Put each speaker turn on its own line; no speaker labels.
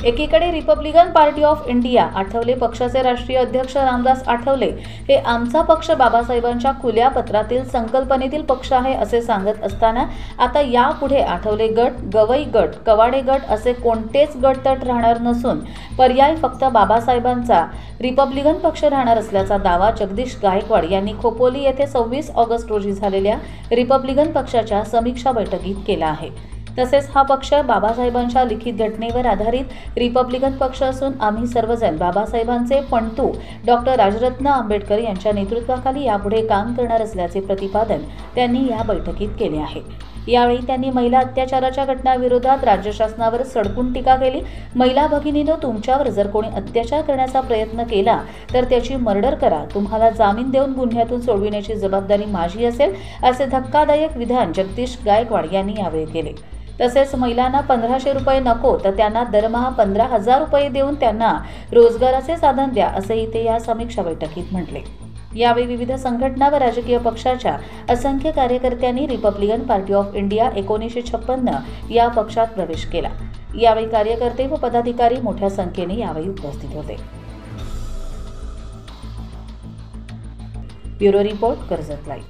एकीकडे Republican party of India Athawale पक्षाचे राष्ट्रीय अध्यक्ष रामदास आठवले हे आमचा पक्ष बाबासाहेबांच्या खुल्या पत्रातील संकल्पनेतील पक्ष आहे असे सांगत असताना आता यापुढे आठवले गट, गवई गट, कवाडे गट असे कोणतेच गट तट राहणार नसून पर्याय फक्त बाबासाहेबांचा रिपब्लिकन पक्ष राहणार असल्याचा दावा जगदीश गायकवाड यांनी खोपोली येथे 26 ऑगस्ट रोजी झालेल्या रिपब्लिकन पक्षाच्या समीक्षा बैठकीत केला आहे। तसेच हा पक्ष बाबासाहेबांच्या लिखित घटनेवर आधारित रिपब्लिकन पक्ष असून आम्ही सर्वजण बाबासाहेबांचे पणतू डॉक्टर राजरत्न आंबेडकर यांच्या नेतृत्वाखाली यापुढे काम करणार असल्याचे प्रतिपादन त्यांनी या बैठकीत केले आहे। यावेळी त्यांनी महिला अत्याचाराच्या घटनांविरोधात राज्य शासनावर सडकून टीका केली। महिला भगिनींनो, तुमच्यावर जर कोणी अत्याचार करण्याचा प्रयत्न केला तर त्याची मर्डर करा, तुम्हाला जामीन देऊन गुन्ह्यातून सोडविण्याची जबाबदारी माझी असेल असे धक्कादायक विधान जगदीश गायकवाड यांनी यावेळी केले। तसेच महिलांना 1500 रुपये नको तर त्यांना दरमहा 15,000 रुपये देऊन त्यांना रोजगाराचे साधन द्या असेही ते या समीक्षा बैठकीत म्हटले। यावेळी विविध संघटना व राजकीय पक्षाच्या असंख्य कार्यकर्त्यांनी रिपब्लिकन पार्टी ऑफ इंडिया 1956 या पक्षात प्रवेश केला। यावेळी कार्यकर्ते व पदाधिकारी मोठ्या संख्येने यावेळी उपस्थित होते। Bureau report, Karjat live.